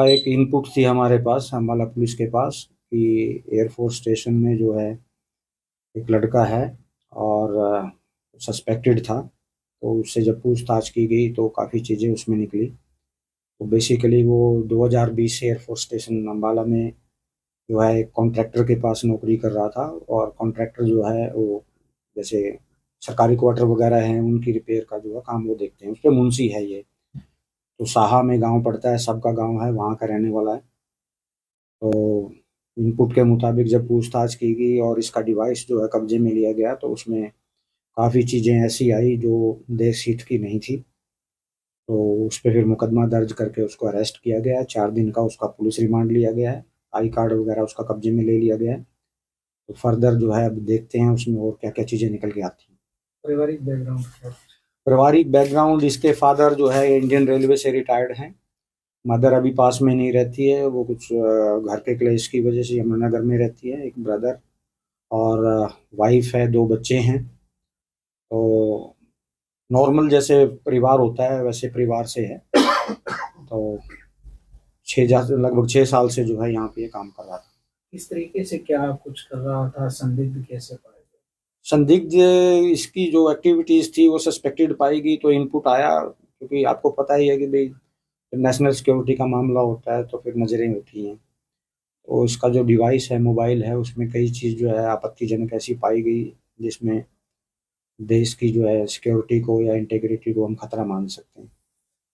एक इनपुट थी हमारे पास, अम्बाला पुलिस के पास, कि एयरफोर्स स्टेशन में जो है एक लड़का है और सस्पेक्टेड था। तो उससे जब पूछताछ की गई तो काफ़ी चीज़ें उसमें निकली। तो बेसिकली वो 2020 से एयरफोर्स स्टेशन अम्बाला में जो है एक कॉन्ट्रैक्टर के पास नौकरी कर रहा था। और कॉन्ट्रैक्टर जो है वो जैसे सरकारी क्वार्टर वगैरह हैं उनकी रिपेयर का जो है काम वो देखते हैं, उस पर मुंशी है ये। तो साहा में गांव पड़ता है, सबका गांव है, वहाँ का रहने वाला है। तो इनपुट के मुताबिक जब पूछताछ की गई और इसका डिवाइस जो है कब्जे में लिया गया तो उसमें काफ़ी चीज़ें ऐसी आई जो देश हित की नहीं थी। तो उस पर फिर मुकदमा दर्ज करके उसको अरेस्ट किया गया है। 4 दिन का उसका पुलिस रिमांड लिया गया है। आई कार्ड वगैरह उसका कब्जे में ले लिया गया है। तो फर्दर जो है अब देखते हैं उसमें और क्या क्या चीज़ें निकल के आती हैं। पारिवारिक बैकग्राउंड क्या? पारिवारिक बैकग्राउंड, इसके फादर जो है इंडियन रेलवे से रिटायर्ड हैं। मदर अभी पास में नहीं रहती है, वो कुछ घर के क्लेश की वजह से यमुनानगर में रहती है। एक ब्रदर और वाइफ है, 2 बच्चे हैं। तो नॉर्मल जैसे परिवार होता है वैसे परिवार से है। तो लगभग 6 साल से जो है यहाँ पे ये काम कर रहा था। किस तरीके से क्या कुछ कर रहा था, संदिग्ध कैसे पाया गया? संदिग्ध, इसकी जो एक्टिविटीज थी वो सस्पेक्टेड पाई गई तो इनपुट आया, क्योंकि आपको पता ही है कि भाई नेशनल सिक्योरिटी का मामला होता है तो फिर नजरें होती हैं। तो इसका जो डिवाइस है, मोबाइल है, उसमें कई चीज़ जो है आपत्तिजनक ऐसी पाई गई जिसमें देश की जो है सिक्योरिटी को या इंटेग्रिटी को हम खतरा मान सकते हैं।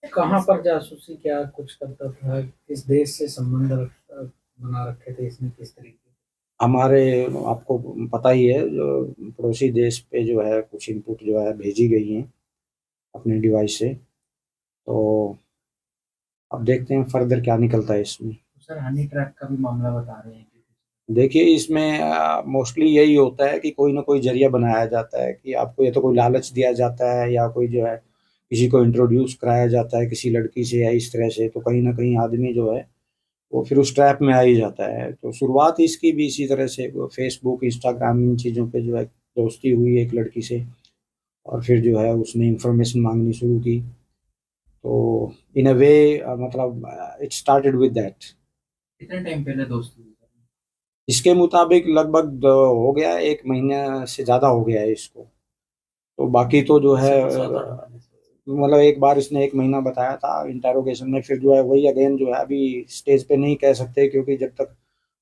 कहाँ पर जासूसी क्या कुछ करता था, किस देश से संबंध बना रखे थे इसने, किस तरीके? हमारे, आपको पता ही है, जो पड़ोसी देश पे जो है कुछ इनपुट जो है भेजी गई हैं अपने डिवाइस से। तो अब देखते हैं फर्दर क्या निकलता है इसमें। सर, हनी ट्रैप का भी मामला बता रहे हैं कि देखिए इसमें मोस्टली यही होता है कि कोई ना कोई जरिया बनाया जाता है कि आपको या तो कोई लालच दिया जाता है या कोई जो है किसी को इंट्रोड्यूस कराया जाता है किसी लड़की से या इस तरह से, तो कहीं ना कहीं आदमी जो है वो फिर उस ट्रैप में आ ही जाता है। तो शुरुआत इसकी भी इसी तरह से, फेसबुक इंस्टाग्राम इन चीज़ों पे जो है दोस्ती हुई एक लड़की से और फिर जो है उसने इंफॉर्मेशन मांगनी शुरू की। तो इन अ वे मतलब इट स्टार्टेड विद दैट। कितने टाइम पहले दोस्ती हुई? इसके मुताबिक लगभग हो गया है, 1 महीने से ज़्यादा हो गया है इसको। तो बाकी तो जो है मतलब एक बार इसने 1 महीना बताया था इंटेरोगेशन में, फिर जो है वही अगेन जो है अभी स्टेज पे नहीं कह सकते क्योंकि जब तक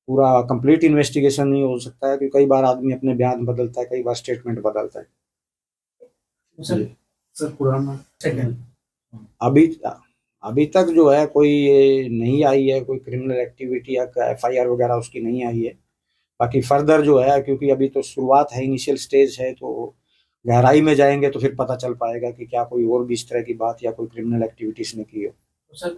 पूरा कंप्लीट इन्वेस्टिगेशन नहीं हो सकता है, क्योंकि कई बार आदमी अपने बयान बदलता है, कई बार स्टेटमेंट बदलता है। सर, सर पुराना सेकंड अभी अभी तक जो है कोई ये नहीं आई है, कोई क्रिमिनल एक्टिविटी या एफआईआर वगैरह उसकी नहीं आई है। बाकी फर्दर जो है, क्योंकि अभी तो शुरुआत है, इनिशियल स्टेज है, तो गहराई में जाएंगे तो फिर पता चल पाएगा कि क्या कोई और भी इस तरह की बात या कोई क्रिमिनल एक्टिविटीज ने की हो। सर,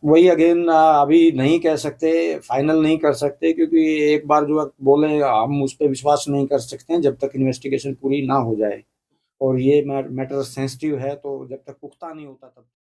वही अगेन अभी नहीं कह सकते, फाइनल नहीं कर सकते, क्योंकि एक बार जो बोले हम उस पर विश्वास नहीं कर सकते हैं जब तक इन्वेस्टिगेशन पूरी ना हो जाए। और ये मैटर सेंसिटिव है, तो जब तक पुख्ता नहीं होता तब